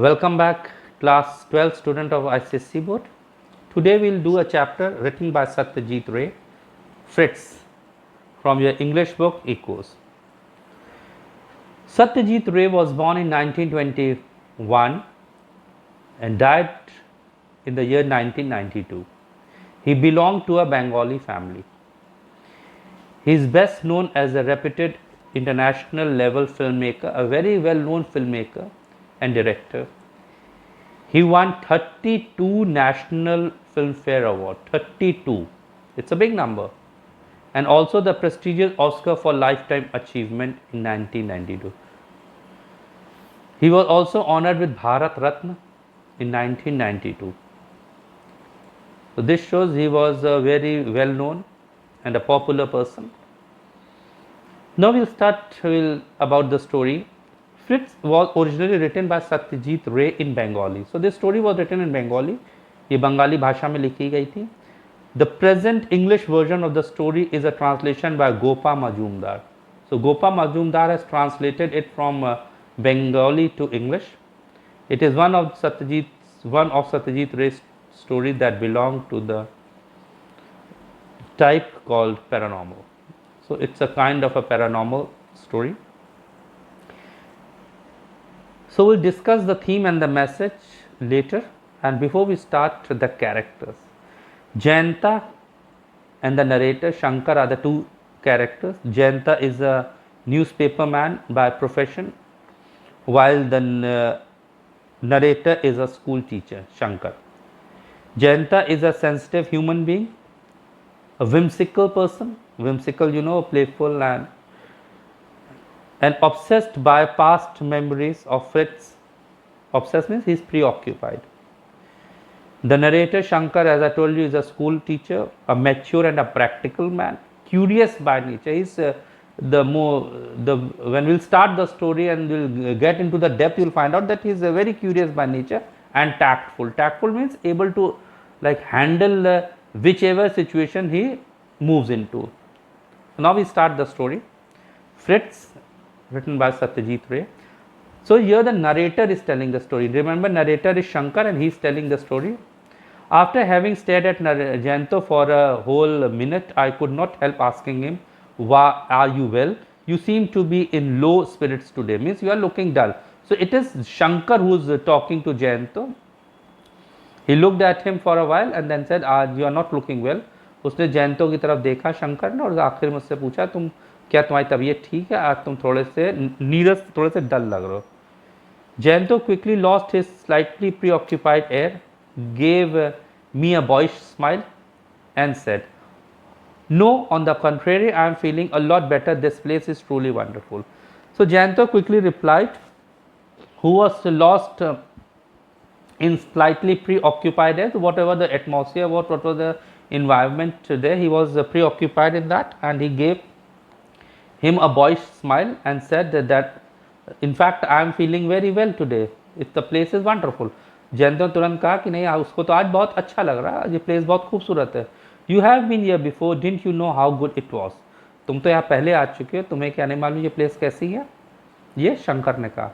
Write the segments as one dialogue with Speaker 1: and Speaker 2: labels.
Speaker 1: Welcome back, class 12 student of ICSE board. Today we will do a chapter written by Satyajit Ray, Fritz, from your English book Echoes. Satyajit Ray was born in 1921 and died in the year 1992. He belonged to a Bengali family. He is best known as a reputed international level filmmaker, a very well known filmmaker and director. He won 32 National Filmfare Award, 32. It's a big number. And also the prestigious Oscar for Lifetime Achievement in 1992. He was also honored with Bharat Ratna in 1992. So this shows he was a very well known and a popular person. Now we'll start about the story. Fritz was originally written by Satyajit Ray in Bengali. So this story was written in Bengali. ये बंगाली भाषा में लिखी गई थी. The present English version of the story is a translation by Gopa Majumdar. So Gopa Majumdar has translated it from Bengali to English. It is one of Satyajit Ray's stories that belong to the type called paranormal. So it's a kind of a paranormal story. So we'll discuss the theme and the message later, and before we start, the characters. Jayanta and the narrator Shankar are the two characters. Jayanta is a newspaper man by profession, while the narrator is a school teacher, Shankar. Jayanta is a sensitive human being, a whimsical person, playful and obsessed by past memories of Fritz. Obsessed means he is preoccupied. The narrator Shankar, as I told you, is a school teacher, a mature and a practical man, curious by nature. He's when we'll start the story and we'll get into the depth, you'll find out that he's very curious by nature and tactful. Tactful means able to handle whichever situation he moves into. Now we start the story. Fritz, written by Satyajit Ray. So here the narrator is telling the story. Remember, narrator is Shankar and he is telling the story. After having stared at Jayanto for a whole minute, I could not help asking him, "Why are you well? You seem to be in low spirits today." Means you are looking dull. So it is Shankar who is talking to Jayanto. He looked at him for a while and then said, "You are not looking well." उसने जयंतो की तरफ देखा शंकर ने और आखिर में उससे पूछा, क्या तुम्हारी तबीयत ठीक है? आज तुम थोड़े से नीरस, थोड़े से डल लग रहे हो. Jayanto quickly lost his slightly preoccupied air, gave me a boyish smile and said, "No, on the contrary, I am feeling a lot better. This place is truly wonderful." So Jayanto quickly replied, who was lost in slightly preoccupied air. Whatever the atmosphere was, what was the environment there, he was preoccupied in that, and he gave him a boyish smile and said that in fact I am feeling very well today. If the place is wonderful. Jayanto तुरंत कहा कि नहीं, उसको तो आज बहुत अच्छा लग रहा है, ये प्लेस बहुत खूबसूरत है. You have been here before, didn't you know how good it was? तुम तो यहाँ पहले आ चुके हो, तुम्हें क्या नहीं मालूम ये प्लेस कैसी है? ये शंकर ने कहा.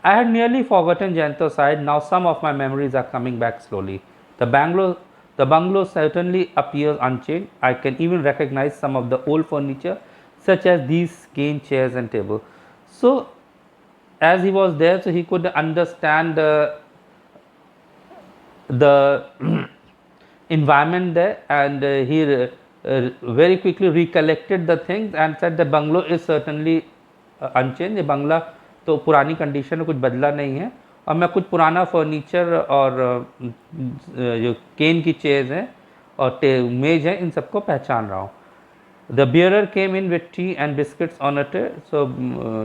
Speaker 1: I had nearly forgotten, Jayanto sighed. Now some of my memories are coming back slowly. The bungalow certainly appears unchanged. I can even recognize some of the old furniture, such as these cane chairs and table. So as he was there, so he could understand the environment there, and he very quickly recollected the things and said the bungalow is certainly unchanged. ये बंगला तो पुरानी condition में कुछ बदला नहीं है, और मैं कुछ पुराना फर्नीचर और जो केन की चेयर्स हैं और मेज हैं, इन सबको पहचान रहा हूँ. The bearer came in with tea and biscuits on a tray. So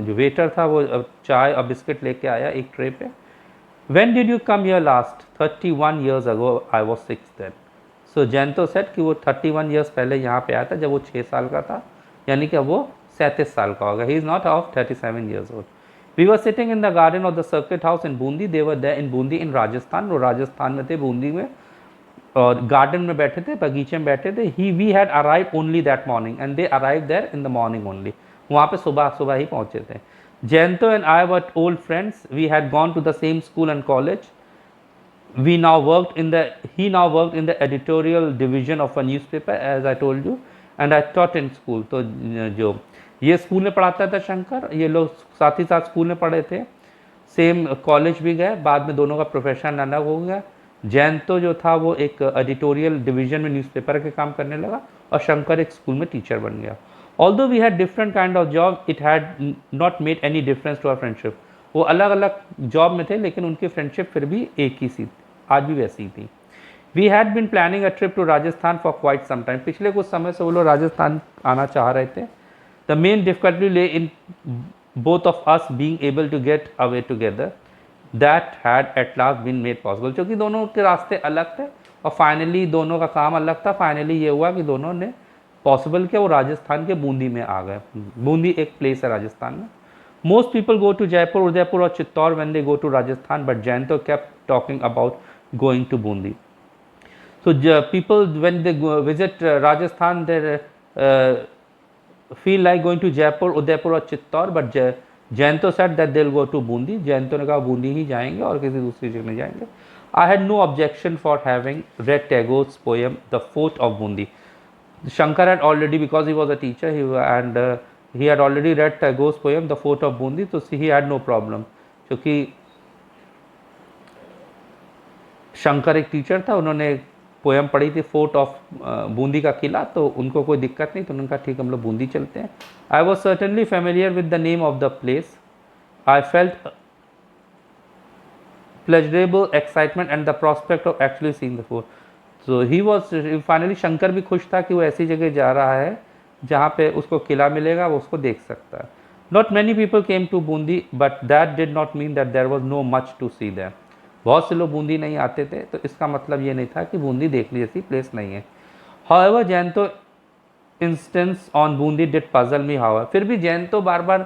Speaker 1: जो वेटर था वो चाय और बिस्किट लेके आया एक ट्रे पे. When did you come here last? 31 years ago. I was 6 then. So Jayanto said कि वो 31 years पहले यहाँ पे आया था जब वो 6 साल का था, यानी कि वो 37 साल का होगा. He is not of 37 years old. We were sitting in the garden of the circuit house in Bundi. They were there in Bundi in Rajasthan. वो राजस्थान में थे, बूंदी में, और गार्डन में बैठे थे, बगीचे में बैठे थे. We had arrived only that morning and they arrived there in the morning only. वहाँ पे सुबह सुबह ही पहुँचे थे. Jayanto and I were old friends. We had gone to the same school and college. He now worked in the editorial division of a newspaper, as I told you, and I taught in school. तो जो ये school में पढ़ाता था शंकर, ये लोग साथ ही साथ स्कूल में पढ़े थे, सेम कॉलेज भी गए, बाद में दोनों का प्रोफेशन अलग हो गया। जयंतो जो था वो एक एडिटोरियल डिवीजन में न्यूज़पेपर के काम करने लगा और शंकर एक स्कूल में टीचर बन गया। Although we had different kind of job, it had not made any difference to our friendship. वो अलग अलग जॉब में थे लेकिन उनकी फ्रेंडशिप फिर भी एक ही सी, आज भी वैसी ही थी। We had been planning a trip to Rajasthan for quite some time. पिछले कुछ समय से वो लोग राजस्थान आना चाह रहे थे। द मेन डिफिकल्टी ले इन both of us being able to get away together. That had at last been made possible, क्योंकि दोनों के रास्ते अलग थे और फाइनली दोनों का काम अलग था। फाइनली ये हुआ कि दोनों ने पॉसिबल किया, वो राजस्थान के बूंदी में आ गए। बूंदी एक प्लेस है राजस्थान में। Most people go to Jaipur, Udaipur और Chittor when they go to Rajasthan, but Jayanto kept talking about going to Bundi. So people when they visit Rajasthan, they feel like going to Jaipur, Udaipur or Chittor, but Jayanto said that they'll go to Bundi. Jayanto ने कहा बूंदी ही जाएंगे और किसी दूसरी जगह नहीं जाएंगे। I had no objection for having read Tagore's poem The Fort of Bundi. Shankar had already, because he was a teacher, he had already read Tagore's poem The Fort of Bundi, so he had no problem. क्योंकि शंकर एक teacher था, उन्होंने poem पढ़ी थी fort of Bundi का किला, तो उनको कोई दिक्कत नहीं, तो उन्होंने कहा ठीक हम लोग बूंदी चलते हैं। I was certainly familiar with the name of the place. I felt pleasurable excitement and the prospect of actually seeing the fort. So he was finally, Shankar भी खुश था कि वो ऐसी जगह जा रहा है जहाँ पे उसको किला मिलेगा, वो उसको देख सकता है। Not many people came to Bundi, but that did not mean that there was no much to see there. बहुत से लोग बूंदी नहीं आते थे, तो इसका मतलब ये नहीं था कि बूंदी देखने जैसी प्लेस नहीं है। However Jayanto insistence on Bundi did puzzle me however. फिर भी जयंतो बार बार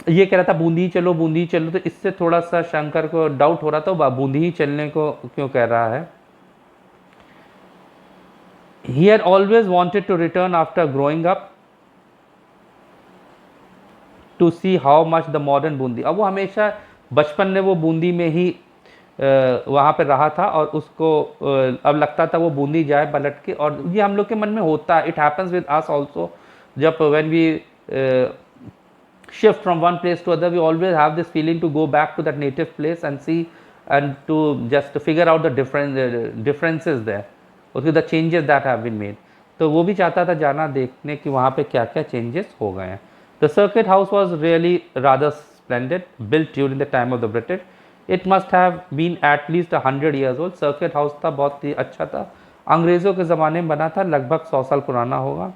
Speaker 1: ये कह रहा था बूंदी चलो बूंदी चलो, तो इससे थोड़ा सा शंकर को डाउट हो रहा था बूंदी ही चलने को क्यों कह रहा है। He had always wanted to return after growing up to see how much the modern Bundi. अब वो हमेशा बचपन में वो बूंदी में ही वहाँ पे रहा था और उसको अब लगता था वो बूंदी जाए पलट के, और ये हम लोग के मन में होता है। It happens with us also, जब when we shift from one place to other, we always have this feeling to go back to that native place and see and to just figure out the differences there, उसके the changes that have been made. तो वो भी चाहता था जाना देखने कि वहाँ पे क्या क्या चेंजेस हो गए हैं। The circuit house was really rather splendid, built during the time of the British. It must have been at least 100 years old. Circuit house था, बहुत ही अच्छा था, अंग्रेज़ों के ज़माने में बना था, लगभग 100 साल पुराना होगा।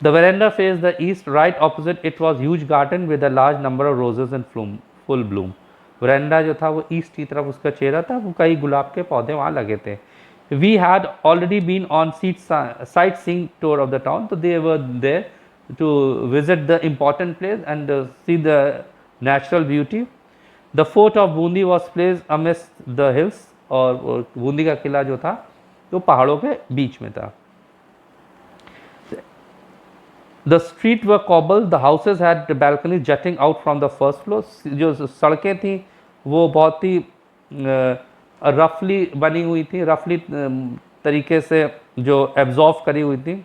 Speaker 1: The veranda faced the east, right opposite it was huge garden with a large number of roses in full bloom. Veranda जो था वो ईस्ट की तरफ उसका चेहरा था, वो कई गुलाब के पौधे वहाँ लगे थे। We had already been on sightseeing tour of the town, so they were there to visit the important place and see the natural beauty. The fort of Bundi was placed amidst the hills, और बूंदी का किला जो था वो पहाड़ों के बीच में था। The street were cobbled, the houses had balconies jutting out from the first floor. जो सड़कें थी वो बहुत ही रफली बनी हुई थी, रफली तरीके से जो एब्जॉर्व करी हुई थी,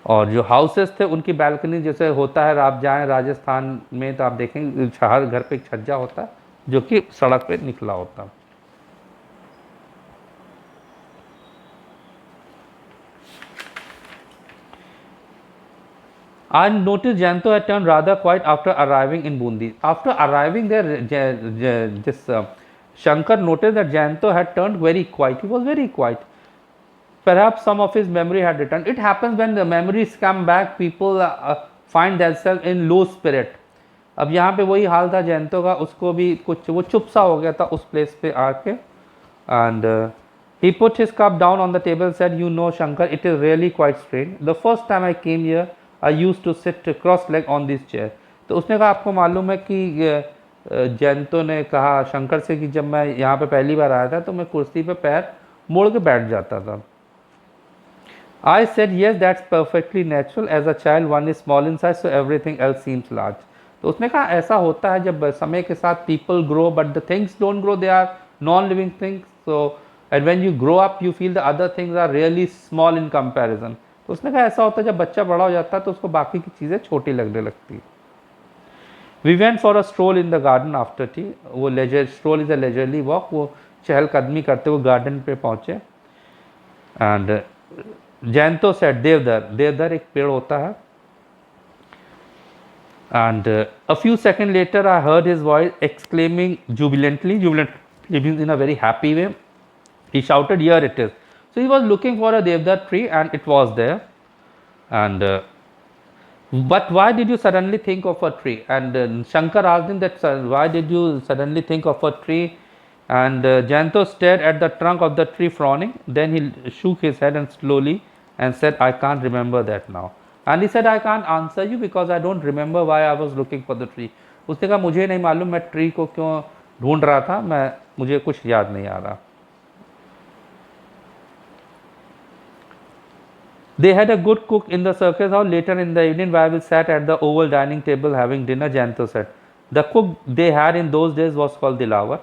Speaker 1: और जो हाउसेस थे उनकी बैल्कनी जैसे होता है, आप जाएं राजस्थान में तो आप देखेंगे हर घर पे एक छज्जा होता है जो कि सड़क पे निकला होता है। I noticed Jayanto had turned rather quiet after arriving in Bundi. After arriving there, Shankar noticed that Jayanto had turned very quiet. He was very quiet. Perhaps some of his memory had returned. It happens when the memories come back, people find themselves in low spirit. अब यहाँ पे वही हाल था जयंतो का, उसको भी कुछ वो चुप सा हो गया था उस प्लेस पे आके, and he put his cup down on the table, said, "You know, Shankar, it is really quite strange. The first time I came here, I used to sit cross-legged on this chair." तो उसने कहा आपको मालूम है कि जयंतो ने कहा शंकर से कि जब मैं यहाँ पे पहली बार आया था तो मैं कुर्सी पे पैर मोड़ के बैठ जाता था। I said yes, that's perfectly natural. As a child, one is small in size, so everything else seems large. तो उसने कहा ऐसा होता है जब समय के साथ people grow, but the things don't grow. They are non-living things. So and when you grow up, you feel the other things are really small in comparison. तो उसने कहा ऐसा होता है जब बच्चा बड़ा हो जाता है तो उसको बाकी की चीज़ें छोटी लगने लगती है. We went for a stroll in the garden after tea. वो leisure stroll is a leisurely walk. वो चहलकदमी करते हुए गार्डन पे पहुंचे. And जैंतो सेड देवदर, देवदर एक पेड़ होता है. And a few seconds later I heard his voice exclaiming jubilantly means in a very happy way. He shouted, here it is. So he was looking for a devdar tree and it was there. And but why did you suddenly think of a tree? And Shankar asked him that why did you suddenly think of a tree? And Janto stared at the trunk of the tree frowning. Then he shook his head and slowly and said, I can't remember that now. And he said, I can't answer you because I don't remember why I was looking for the tree. उसने कहा मुझे नहीं मालूम मैं tree को क्यों ढूंढ रहा था, मुझे कुछ याद नहीं आ रहा. They had a good cook in the circus house. Later in the evening, while we sat at the oval dining table having dinner, Janto said, the cook they had in those days was called Dilawar.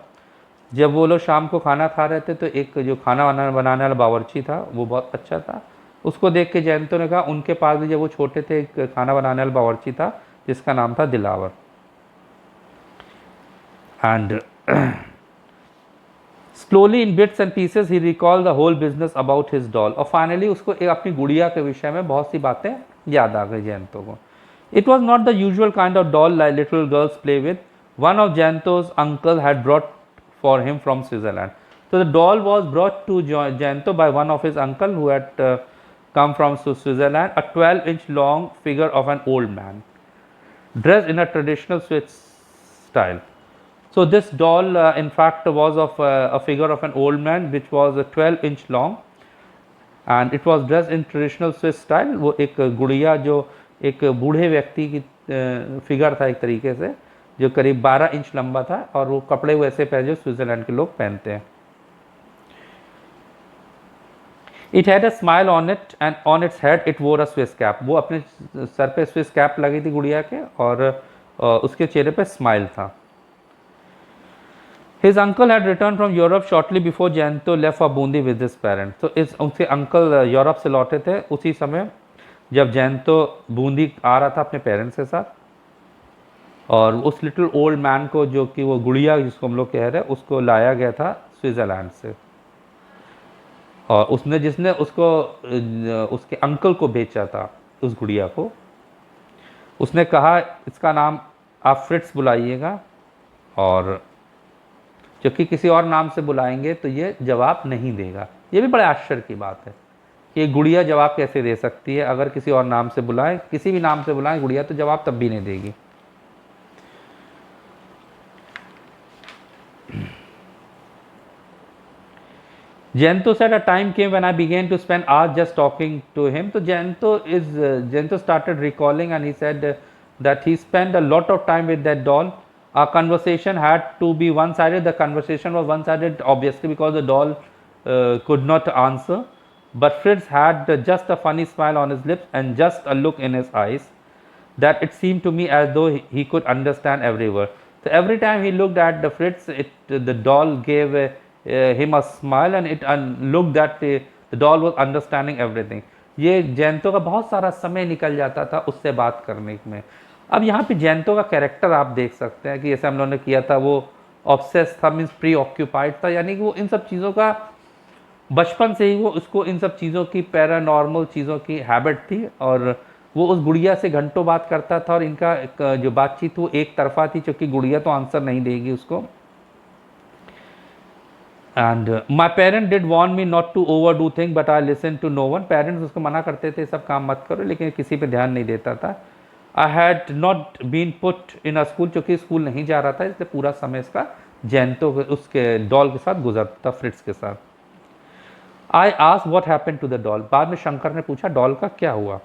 Speaker 1: जब वो लोग शाम को खाना खा रहे थे तो एक जो खाना बनाने वाला बावर्ची था वो बहुत अच्छा था. उसको देख के जयंतो ने कहा उनके पास भी जब वो छोटे थे एक खाना बनाने वाला बावर्ची था जिसका नाम था Dilawar. And slowly in bits and pieces he recalled the whole business about his doll. और finally उसको एक अपनी गुड़िया के विषय में बहुत सी बातें याद आ गई जयंतो को. It was not the usual kind of doll like little girls play with. One of Jayanto's uncle had brought for him from Switzerland. So the doll was brought to Jayanto by one of his uncle who had come from Switzerland, a 12-inch long figure of an old man dressed in a traditional Swiss style. So this doll in fact was of a figure of an old man which was 12-inch long and it was dressed in traditional Swiss style. वो एक गुड़िया जो एक बूढ़े व्यक्ति की figure था एक तरीके से जो करीब 12 इंच लंबा था और वो कपड़े वैसे पहने जो स्विट्जरलैंड के लोग पहनते हैं. It had a smile on it and on its head it wore a Swiss cap. वो अपने सर पे स्विस कैप लगी थी गुड़िया के और उसके चेहरे पे स्माइल था. His uncle had returned from Europe shortly before Jayanto left for Bundi with his parents. तो उसके अंकल यूरोप से लौटे थे उसी समय जब जयंतो बूंदी आ रहा था अपने पेरेंट्स के साथ. और उस लिटिल ओल्ड मैन को जो कि वो गुड़िया जिसको हम लोग कह रहे हैं उसको लाया गया था स्विट्ज़रलैंड से. और उसने जिसने उसको उसके अंकल को बेचा था उस गुड़िया को उसने कहा इसका नाम आप फ्रिट्स बुलाइएगा और जबकि किसी और नाम से बुलाएंगे तो ये जवाब नहीं देगा. ये भी बड़े आश्चर्य की बात है कि ये गुड़िया जवाब कैसे दे सकती है. अगर किसी और नाम से बुलाएं किसी भी नाम से बुलाएं गुड़िया तो जवाब तब भी नहीं देगी. Jayanto said a time came when I began to spend hours just talking to him. So Jayanto started recalling and he said that he spent a lot of time with that doll. Our conversation had to be one-sided. The conversation was one-sided obviously because the doll could not answer. But Fritz had just a funny smile on his lips and just a look in his eyes that it seemed to me as though he could understand every word. So every time he looked at the Fritz, the doll gave him a smile and it looked that the doll was understanding everything. ये जयंतो का बहुत सारा समय निकल जाता था उससे बात करने में. अब यहाँ पे जयंतो का कैरेक्टर आप देख सकते हैं कि जैसे हम लोगों ने किया था वो ऑब्सेस था मीन्स प्री ऑक्यूपाइड था यानी कि वो इन सब चीज़ों का बचपन से ही वो उसको इन सब चीज़ों की पैरानॉर्मल चीज़ों की हैबिट थी और वो उस गुड़िया से घंटों बात करता था और इनका जो बातचीत वो एक तरफा थी क्योंकि गुड़िया तो आंसर नहीं देगी उसको. And my parent did warn me not to overdo thing but I listen to no one. Parents उसको मना करते थे सब काम मत करो लेकिन किसी पे ध्यान नहीं देता था. I had not been put in a school क्योंकि स्कूल नहीं जा रहा था इसलिए पूरा समय इसका जयंतो उसके डॉल के साथ गुजरता फ्रिट्स के साथ. I asked what happened to the doll. बाद में शंकर ने पूछा डॉल का क्या हुआ.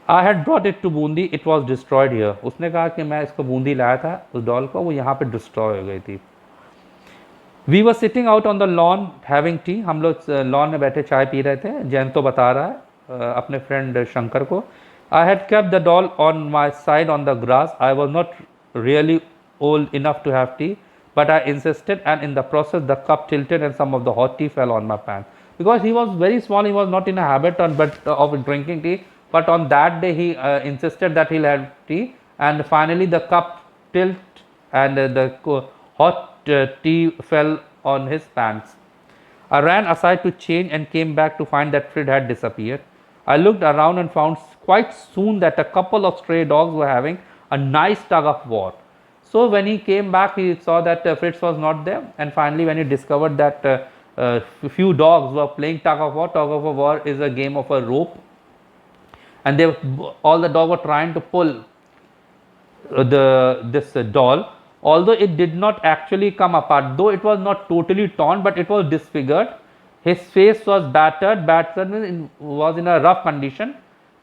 Speaker 1: I had brought it to Bundi it was destroyed here. उसने कहा कि मैं इसको बूंदी लाया था उस डॉल को वो यहाँ पे डिस्ट्रॉय हो गई थी. We were sitting out on the lawn having tea, हम लोग लॉन में बैठे चाय पी रहे थे। जयंतो बता रहा है अपने फ्रेंड शंकर को, I had kept the doll on my side on the grass. I was not really old enough to have tea, but I insisted, and in the process the cup tilted and some of the hot tea fell on my pants. Because he was very small, he was not in a habit of drinking tea, but on that day he insisted that he'll have tea, and finally the cup tilt and hot tea fell on his pants. I ran aside to change and came back to find that Fred had disappeared. I looked around and found quite soon that a couple of stray dogs were having a nice tug of war. So when he came back, he saw that Fritz was not there, and finally when he discovered that few dogs were playing tug of war. Tug of war is a game of a rope, and all the dogs were trying to pull this doll, although it did not actually come apart, though it was not totally torn, but it was disfigured. His face was battered was in a rough condition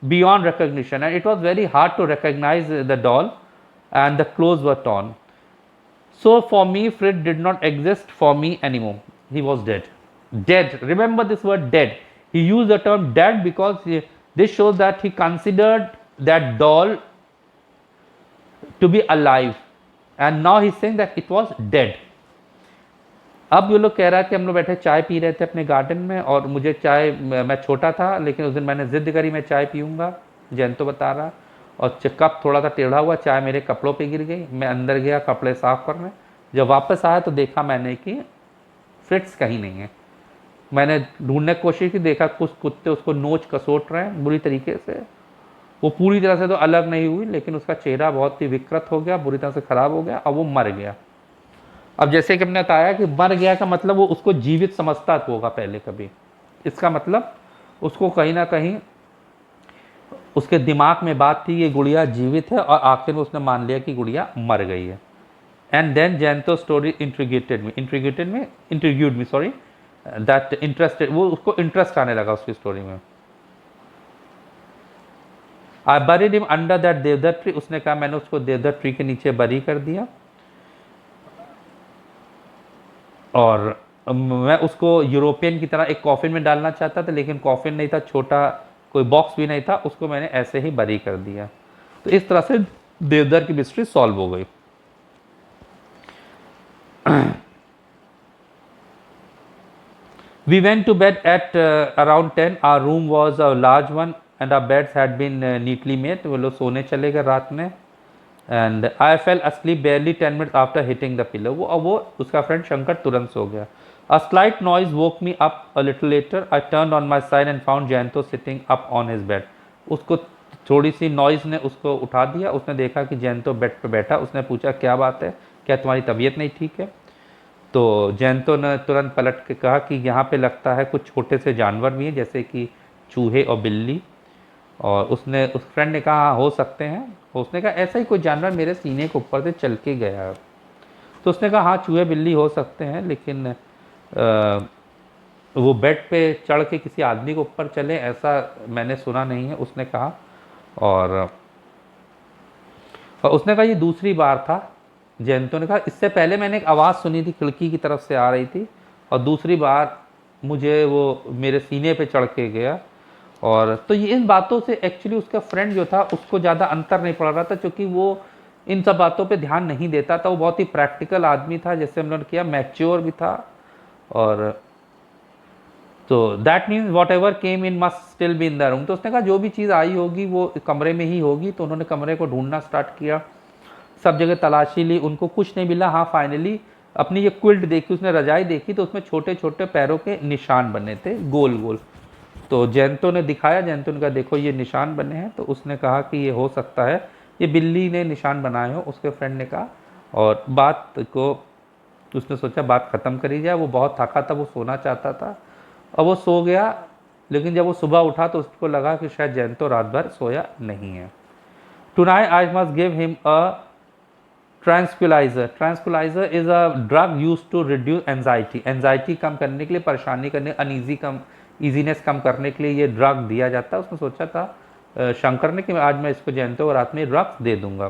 Speaker 1: beyond recognition, and it was very hard to recognize the doll, and the clothes were torn. So for me, Fred did not exist for me anymore. He was dead. Dead. Remember this word dead. He used the term dead because this shows that he considered that doll to be alive, and now he's saying that it was dead. अब ये लोग कह रहा है कि हम लोग बैठे चाय पी रहे थे अपने गार्डन में, और मुझे चाय, मैं छोटा था लेकिन उस दिन मैंने जिद करी मैं चाय पीऊँगा, जयंतो बता रहा, और कप थोड़ा सा टेढ़ा हुआ, चाय मेरे कपड़ों पे गिर गई। मैं अंदर गया कपड़े साफ करने, जब वापस आया तो देखा मैंने कि फ्रिट्स कहीं नहीं है। मैंने ढूंढने की कोशिश की, देखा कुछ कुत्ते उसको नोच कसोट रहे हैं बुरी तरीके से। वो पूरी तरह से तो अलग नहीं हुई, लेकिन उसका चेहरा बहुत ही विकृत हो गया, बुरी तरह से ख़राब हो गया, और वो मर गया। अब जैसे कि हमने बताया कि मर गया का मतलब वो उसको जीवित समझता होगा पहले कभी, इसका मतलब उसको कहीं ना कहीं उसके दिमाग में बात थी ये गुड़िया जीवित है, और आखिर में उसने मान लिया कि गुड़िया मर गई है। And then Jayanto story intrigued me sorry that interested, वो उसको इंटरेस्ट आने लगा उसकी स्टोरी में। I buried him under that deodar tree, उसने कहा मैंने उसको देवदार ट्री के नीचे बरी कर दिया, और मैं उसको यूरोपियन की तरह एक कॉफिन में डालना चाहता था, लेकिन कॉफिन नहीं था, छोटा कोई बॉक्स भी नहीं था, उसको मैंने ऐसे ही बरी कर दिया। तो इस तरह से देवदार की मिस्ट्री सॉल्व हो गई। We went to bed at around 10. Our room was a large one and our beds had been neatly made. वो लोग सोने चले गए रात में, and I fell asleep barely 10 minutes after hitting the pillow. वो उसका फ्रेंड शंकर तुरंत सो गया। A slight noise woke me up a little later. I turned on my side and found Jayanto sitting up on his bed. उसको थोड़ी सी noise ने उसको उठा दिया, उसने देखा कि जयंतो बेड पे बैठा। उसने पूछा क्या बात है, क्या तुम्हारी तबीयत नहीं ठीक है? तो जयंतो ने तुरंत पलट के कहा कि यहाँ पे लगता है कुछ छोटे से जानवर भी हैं, जैसे कि चूहे और बिल्ली। और उसने उस फ्रेंड ने कहा हाँ हो सकते हैं। उसने कहा ऐसा ही कोई जानवर मेरे सीने के ऊपर से चल के गया। तो उसने कहा हाँ चूहे बिल्ली हो सकते हैं, लेकिन वो बेड पे चढ़ के किसी आदमी के ऊपर चले ऐसा मैंने सुना नहीं है, उसने कहा। और उसने कहा ये दूसरी बार था। जयंतो ने कहा इससे पहले मैंने एक आवाज़ सुनी थी, खिड़की की तरफ से आ रही थी, और दूसरी बार मुझे वो मेरे सीने पे चढ़ के गया। और तो ये इन बातों से एक्चुअली उसका फ्रेंड जो था उसको ज़्यादा अंतर नहीं पड़ रहा था, क्योंकि वो इन सब बातों पे ध्यान नहीं देता था। वो बहुत ही प्रैक्टिकल आदमी था, जैसे हम लोगों ने किया, मैच्योर भी था। और तो that means what ever came in must still be in the room. तो उसने कहा जो भी चीज़ आई होगी वो कमरे में ही होगी। तो उन्होंने कमरे को ढूंढना स्टार्ट किया, सब जगह तलाशी ली, उनको कुछ नहीं मिला। हाँ फाइनली अपनी ये क्विल्ट देखी, उसने रजाई देखी तो उसमें छोटे छोटे पैरों के निशान बने थे, गोल गोल। तो जयंतो ने दिखाया, जयंतो ने कहा देखो ये निशान बने हैं। तो उसने कहा कि ये हो सकता है ये बिल्ली ने निशान बनाए हो, उसके फ्रेंड ने कहा। और बात को उसने सोचा बात ख़त्म करी जाए। वो बहुत थका था, वो सोना चाहता था, और वो सो गया। लेकिन जब वो सुबह उठा तो उसको लगा कि शायद जयंतो रात भर सोया नहीं है। Tonight I must give him a tranquilliser. Tranquilliser is a drug use to reduce anxiety. Anxiety कम करने के लिए, परेशानी करने, ईजीनेस कम करने के लिए ये ड्रग दिया जाता है। उसने सोचा था शंकर ने कि आज मैं इसको जयंतो रात में ड्रग्स दे दूंगा।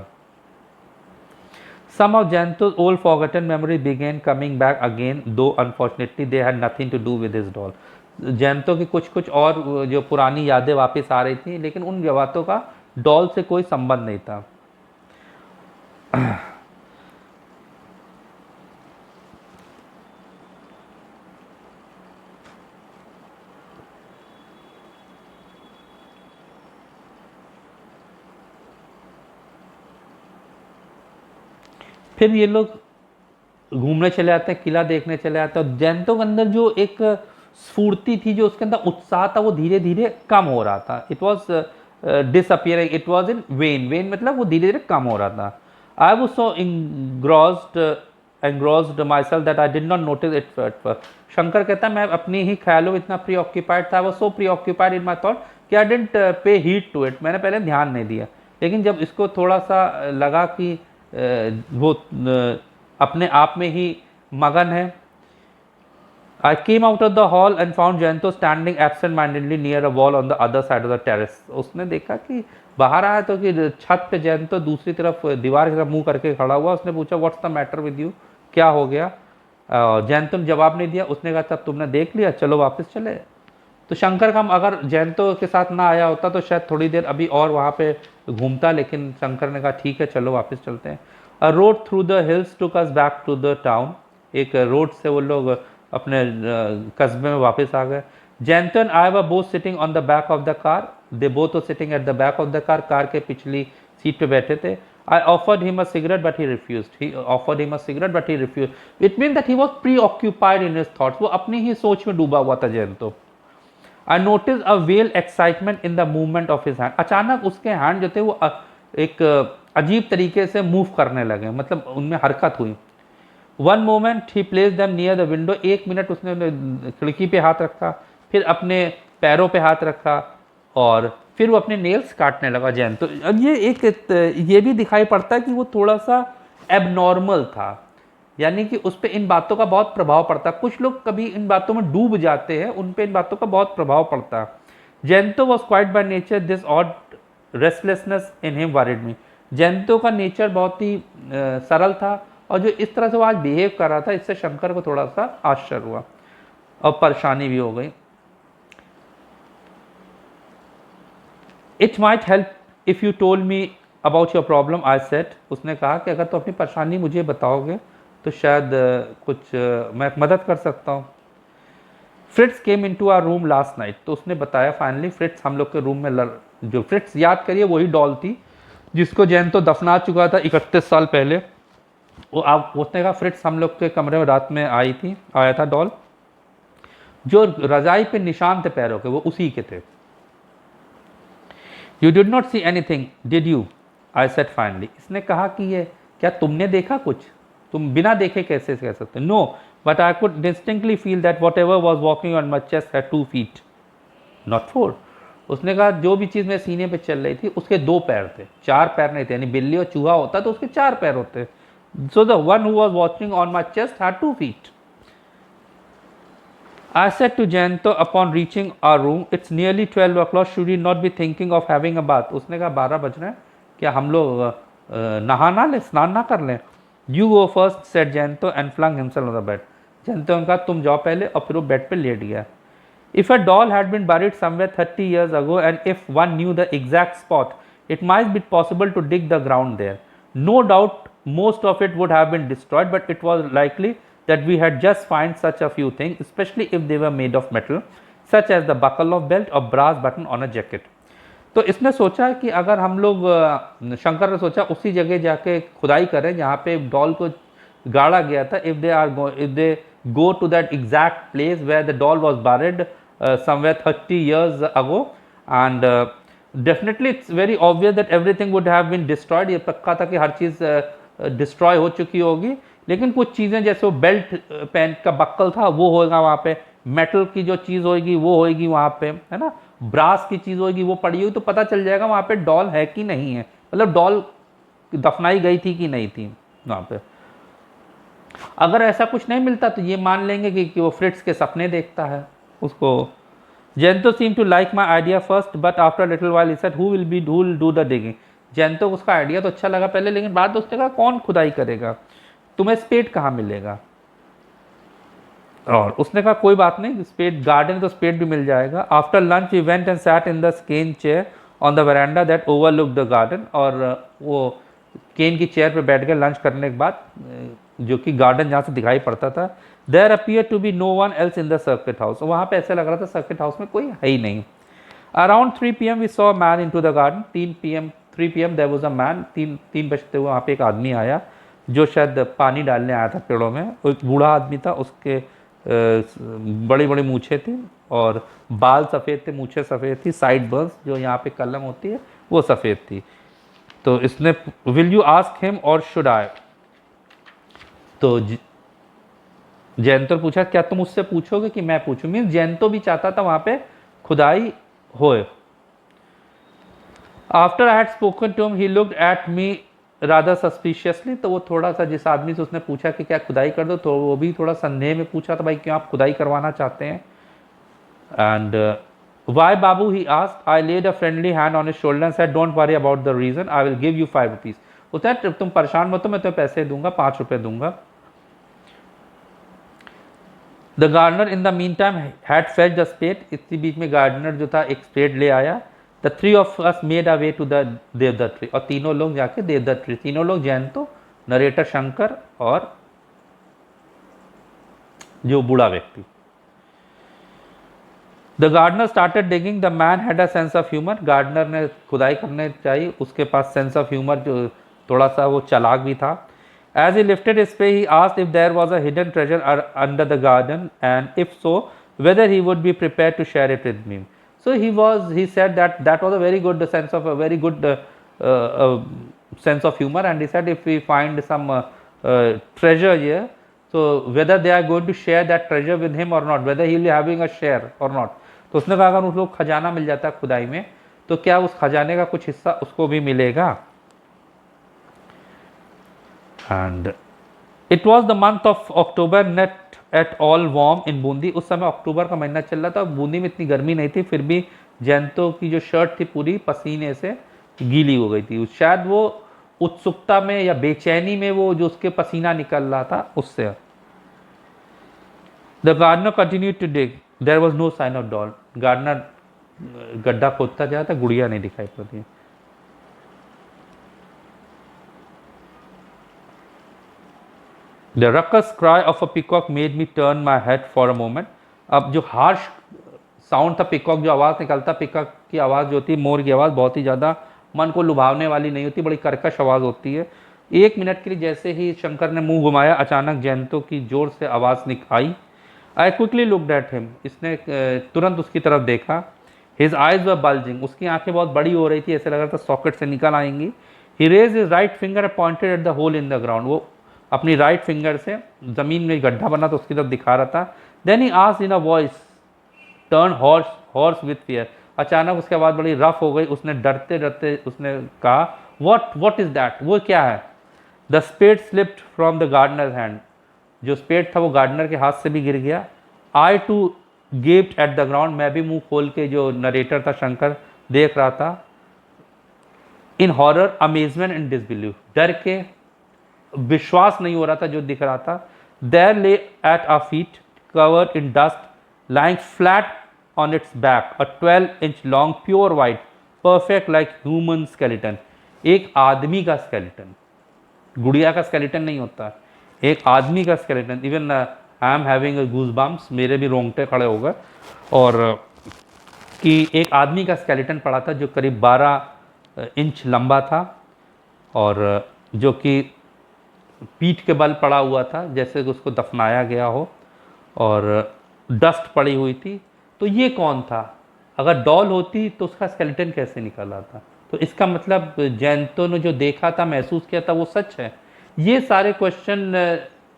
Speaker 1: Some of Janto's old forgotten memories began coming back again, though unfortunately they had nothing to do with his doll. जैंतो की कुछ कुछ और जो पुरानी यादें वापस आ रही थी, लेकिन उन बातों का डॉल से कोई संबंध नहीं था. फिर ये लोग घूमने चले जाते हैं, किला देखने चले जाते हैं. जैंतो के अंदर जो एक स्फूर्ति थी, जो उसके अंदर उत्साह था, वो धीरे धीरे कम हो रहा था. It was disappearing, it was in when. When मतलब वो धीरे धीरे कम हो रहा था. I was so engrossed myself that I did not notice it at first. Shankar कहता है मैं अपनी ही ख्यालों में इतना preoccupied था, I was so preoccupied in my thought कि I didn't pay heed to it. मैंने पहले ध्यान नहीं दिया, लेकिन जब इसको थोड़ा सा लगा कि वो अपने आप में ही मगन है. I came out of the hall and found Janto standing absent-mindedly near a wall on the other side of the terrace. उसने देखा कि बाहर आया तो कि छत पे जैंतो दूसरी तरफ दीवार की तरफ मुंह करके खड़ा हुआ. उसने पूछा what's the matter with you, क्या हो गया. जैंतो ने जवाब नहीं दिया. उसने कहा तब तुमने देख लिया, चलो वापस चले. तो शंकर का अगर जैंतो के साथ ना आया होता तो शायद थोड़ी देर अभी और वहाँ पे घूमता, लेकिन शंकर ने कहा ठीक है चलो वापस चलते हैं. A road through the hills took us back to the town. एक रोड से वो लोग अपने कस्बे में वापस आ गए. Jayanto and I were both sitting on the back of the car. They both were sitting at the back of the car. Car के पिछली सीट पे बैठे थे. I offered him a cigarette but he refused. He offered him a cigarette but he refused. It means that he was preoccupied in his thoughts. वो अपनी ही सोच में डूबा हुआ था जैंतो. I noticed a veiled excitement in the movement of his hand. अचानक उसके hand जो थे वो एक अजीब तरीके से मूव करने लगे, मतलब उनमें हरकत हुई. One moment he placed them near the window. एक मिनट उसने खिड़की पे हाथ रखा, फिर अपने पैरों पे हाथ रखा और फिर वो अपने नेल्स काटने लगा जैंतो. अब ये भी दिखाई पड़ता है कि वो थोड़ा सा एबनॉर्मल था, यानी कि उस पर इन बातों का बहुत प्रभाव पड़ता. कुछ लोग कभी इन बातों में डूब जाते हैं, उन पे इन बातों का बहुत प्रभाव पड़ता है. Jayanto was quiet by nature. This odd restlessness in him worried me. Jayanto का नेचर बहुत ही सरल था और जो इस तरह से वो आज बिहेव कर रहा था, इससे शंकर को थोड़ा सा आश्चर्य हुआ और परेशानी भी हो गई. It might help if you told me about your problem, I said. उसने कहा कि अगर तो अपनी परेशानी मुझे बताओगे तो शायद कुछ मैं मदद कर सकता हूँ. Frits came into our room last night. तो उसने बताया फाइनली फ्रिट्स हम लोग के रूम में जो फ्रिट्स, याद करिए वही डॉल थी जिसको जैंतो दफना चुका था 31 साल पहले. वो आप उसने कहा फ्रिट्स हम लोग के कमरे में रात में आया था डॉल. जो रजाई पे निशान थे पैरों के वो उसी के थे. You did not see anything, did you? I said finally. इसने कहा कि ये क्या तुमने देखा कुछ? तुम बिना देखे कैसे कह सकते? No, but I could distinctly feel that whatever was walking on my chest had 2 feet, not 4. उसने कहा जो भी चीज़ मेरे सीने पे चल रही थी उसके 2 पैर थे, 4 पैर नहीं थे. यानी बिल्ली और चूहा होता तो उसके 4 पैर होते. So the one who was watching on my chest had 2 feet. I said to Janto upon reaching our room, it's nearly 12 o'clock. Should we not be thinking of having a bath? उसने कहा 12 बज रहे हैं, क्या हम लोग नहा ना ले, स्नान ना कर लें? You go first, said Janto and flung himself on the bed. Janto ने कहा तुम जाओ पहले, और फिर वो बेड पे लेट गया. If a doll had been buried somewhere 30 years ago and if one knew the exact spot, it might be possible to dig the ground there. No doubt most of it would have been destroyed, but it was likely that we had just find such a few things, especially if they were made of metal, such as the buckle of belt or brass button on a jacket. तो इसने सोचा कि अगर हम लोग, शंकर ने सोचा उसी जगह जाके खुदाई करें जहाँ पे डॉल को गाड़ा गया था. if they go to that exact place where the doll was buried somewhere 30 years ago, and definitely it's very obvious that everything would have been destroyed. ये पक्का था कि हर चीज़ डिस्ट्रॉय हो चुकी होगी, लेकिन कुछ चीज़ें जैसे वो बेल्ट पैंट का बक्कल था वो होगा वहाँ पे, मेटल की जो चीज़ होगी वो होगी वहाँ पे, है ना, ब्रास की चीज़ होगी वो पड़ी हुई, तो पता चल जाएगा वहाँ पे डॉल है कि नहीं है, मतलब डॉल दफनाई गई थी कि नहीं थी वहाँ पे. अगर ऐसा कुछ नहीं मिलता तो ये मान लेंगे कि वो फ्रिट्स के सपने देखता है उसको. Janto seemed to like my idea first, but after a little while he said, who will do the digging? जैंतो को उसका आइडिया तो अच्छा लगा पहले, लेकिन बाद में उसने कहा कौन खुदाई करेगा, तुम्हें स्पेड कहाँ मिलेगा। और उसने कहा कोई बात नहीं, स्पेड गार्डन तो स्पेड भी मिल जाएगा। After lunch we went and sat in the cane chair on the veranda that overlook the garden, और वो केन की चेयर पे बैठ गए लंच करने के बाद, जो कि गार्डन जहाँ से दिखाई पड़ता था। There appear to be no one else in the circuit house, वहाँ पे ऐसे लग रहा था सर्किट हाउस में कोई है ही नहीं। Around 3 PM we saw man into the garden, 3 PM there was a man, तीन बजते हुए वहाँ पे एक आदमी आया जो शायद पानी डालने आया था पेड़ों में। एक बूढ़ा आदमी था, उसके बड़ी बड़ी मूछें थी और बाल सफ़ेद थे, मूछें सफ़ेद थी, साइड बर्स जो यहाँ पे कलम होती है वो सफ़ेद थी। तो इसने विल यू आस्क हिम और शुड आई, तो जैंतो पूछा क्या तुम उससे पूछोगे कि मैं पूछूं, मीन्स जैंतो भी चाहता था वहां पे खुदाई होए। After I had spoken to him he looked at me rather suspiciously, तो वो थोड़ा सा, जिस आदमी से उसने पूछा कि क्या खुदाई कर दो, तो वो भी थोड़ा संदेह में पूछा था भाई क्यों आप खुदाई करवाना चाहते हैं। And why Babu he asked, I laid a friendly hand on his shoulder and said don't worry about the reason, I will give you 5 rupees. उसने तुम परेशान मत हो, मैं तुम्हें पैसे दूंगा, 5 रुपए दूंगा। The gardener in the meantime had fetch the spade, इसी बीच में गार्डनर जो था एक स्पेड ले आया। The 3 of us made a way to the Devdutt tree, और तीनों लोग जाके देवदत्त ट्री, तीनों लोग जैंतो, नरेटर शंकर और जो बूढ़ा व्यक्ति। The gardener started digging, the man had a sense of humour, gardener ने खुदाई करने चाहिए, उसके पास सेंस ऑफ ह्यूमर, जो थोड़ा सा वो चालाक भी था। As he lifted his spade, he asked if there was a hidden treasure under the garden, and if so, whether he would be prepared to share it with me. So he said that was a very good sense of sense of humor, and he said if we find some treasure here, so whether they are going to share that treasure with him or not, whether he will be having a share or not. तो उसने कहा अगर उस लोग खजाना मिल जाता है खुदाई में, तो क्या उस खजाने का कुछ हिस्सा उसको भी मिलेगा। And it was the month of October, not at all warm in Bundi, उस समय अक्टूबर का महीना चल रहा था, बूंदी में इतनी गर्मी नहीं थी, फिर भी जैंतो की जो शर्ट थी पूरी पसीने से गीली हो गई थी, शायद वो उत्सुकता में या बेचैनी में वो जो उसके पसीना निकल रहा था उससे। The gardener continue to dig, there was no sign of doll, gardener गड्ढा खोदता जा रहा था, गुड़िया नहीं दिखाई पड़ती। The ruckus cry of a peacock made me turn my head for a moment. अब जो हार्श साउंड था, पिकॉक जो आवाज़ निकलता, पिकॉक की आवाज़ जो होती है, मोर की आवाज़ बहुत ही ज़्यादा मन को लुभावने वाली नहीं होती, बड़ी कर्कश आवाज़ होती है। 1 मिनट के लिए जैसे ही शंकर ने मुंह घुमाया, अचानक जैंतो की जोर से आवाज़ आई। I quickly looked at him, इसने तुरंत उसकी तरफ देखा। हिज आइज वर बल्जिंग, उसकी आंखें बहुत बड़ी हो रही थी, ऐसे लग रहा था सॉकेट से निकल आएंगी। He raised his right finger and pointed at the hole in the ground, वो अपनी राइट फिंगर से जमीन में गड्ढा बना तो उसकी तरफ दिखा रहा था। Then he asked in a voice turn hoarse with fear, अचानक उसके आवाज़ बड़ी रफ हो गई, उसने डरते डरते उसने कहा व्हाट इज दैट, वो क्या है। The spade slipped from the gardener hand, जो स्पेड था वो गार्डनर के हाथ से भी गिर गया। I too gaped at the ground, मैं भी मुंह खोल के, जो नरेटर था शंकर, देख रहा था। इन हॉरर, अमेजमेंट एंड डिसबिलीव, डर के, विश्वास नहीं हो रहा था जो दिख रहा था। There lay at our feet covered in dust, lying flat on its back, a 12-inch long pure white perfect like human skeleton, एक आदमी का स्केलेटन, गुड़िया का स्केलेटन नहीं होता, एक आदमी का skeleton. Even I am having goose bumps, मेरे भी रोंगटे खड़े हो गए, और कि एक आदमी का स्केलेटन पड़ा था जो करीब 12 इंच लंबा था, और जो कि पीठ के बल पड़ा हुआ था, जैसे कि उसको दफनाया गया हो, और डस्ट पड़ी हुई थी। तो ये कौन था, अगर डॉल होती तो उसका स्केलेटन कैसे निकल आता। तो इसका मतलब जैंतो ने जो देखा था, महसूस किया था, वो सच है। ये सारे क्वेश्चन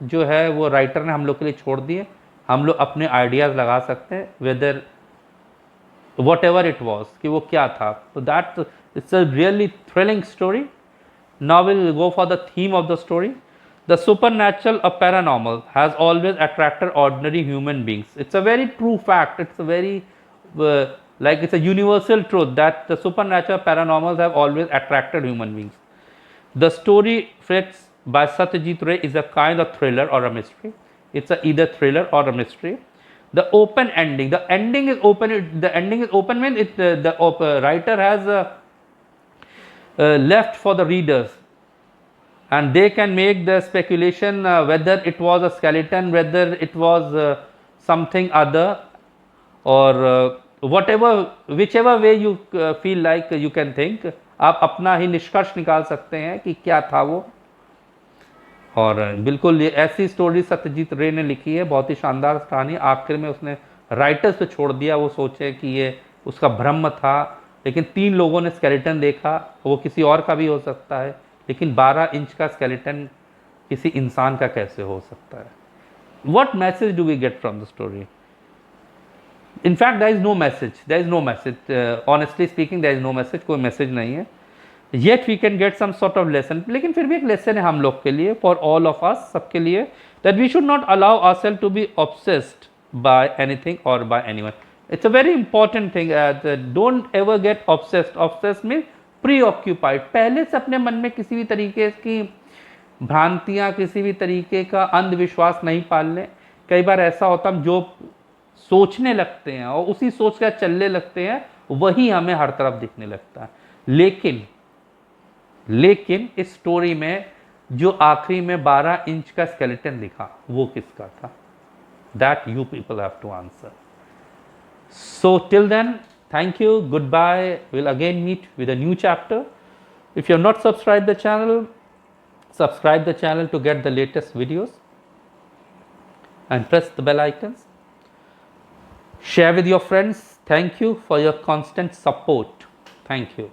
Speaker 1: जो है वो राइटर ने हम लोग के लिए छोड़ दिए, हम लोग अपने आइडियाज़ लगा सकते हैं, whether whatever it was, कि वो क्या था। तो that it's a really thrilling story. Now will go for the theme of the story. The supernatural or paranormal has always attracted ordinary human beings. It's a very true fact. It's a very like it's a universal truth that the supernatural paranormals have always attracted human beings. The story fits by Satyajit Ray is a kind of thriller or a mystery. It's either thriller or a mystery. The open ending, the ending is open. The ending is open means the writer has left for the readers, and they can make the speculation whether it was a skeleton, whether it was something other, or whatever, whichever way you feel like you can think. आप अपना ही निष्कर्ष निकाल सकते हैं कि क्या था वो। और बिल्कुल ये ऐसी स्टोरी सत्यजीत रे ने लिखी है, बहुत ही शानदार कहानी। आखिर में उसने राइटर्स पे छोड़ दिया, वो सोचे कि ये उसका भ्रम था, लेकिन 3 लोगों ने स्केलेटन देखा, वो किसी और का भी हो सकता है, लेकिन 12 इंच का स्केलेटन किसी इंसान का कैसे हो सकता है? What message do we get from the story? In fact, there is no message. There is no message. Honestly speaking, there is no message. कोई मैसेज नहीं है. Yet we can get some sort of lesson. लेकिन फिर भी एक lesson है हम लोग के लिए, for all of us, सबके लिए, that we should not allow ourselves to be obsessed by anything or by anyone. It's a very important thing. Don't ever get obsessed. Obsessed means preoccupied. पहले से अपने मन में किसी भी तरीके की भ्रांतियाँ, किसी भी तरीके का अंधविश्वास नहीं पाल लें। कई बार ऐसा होता हम जो सोचने लगते हैं और उसी सोच का चलने लगते हैं, वही हमें हर तरफ दिखने लगता है। लेकिन इस स्टोरी में जो आखिरी में 12 इंच का स्केलेटन दिखा, वो किसका था? That you people have to answer. So till then, thank you, goodbye. We'll again meet with a new chapter. If you have not subscribed the channel, subscribe the channel to get the latest videos and press the bell icons. Share with your friends. Thank you for your constant support. Thank you.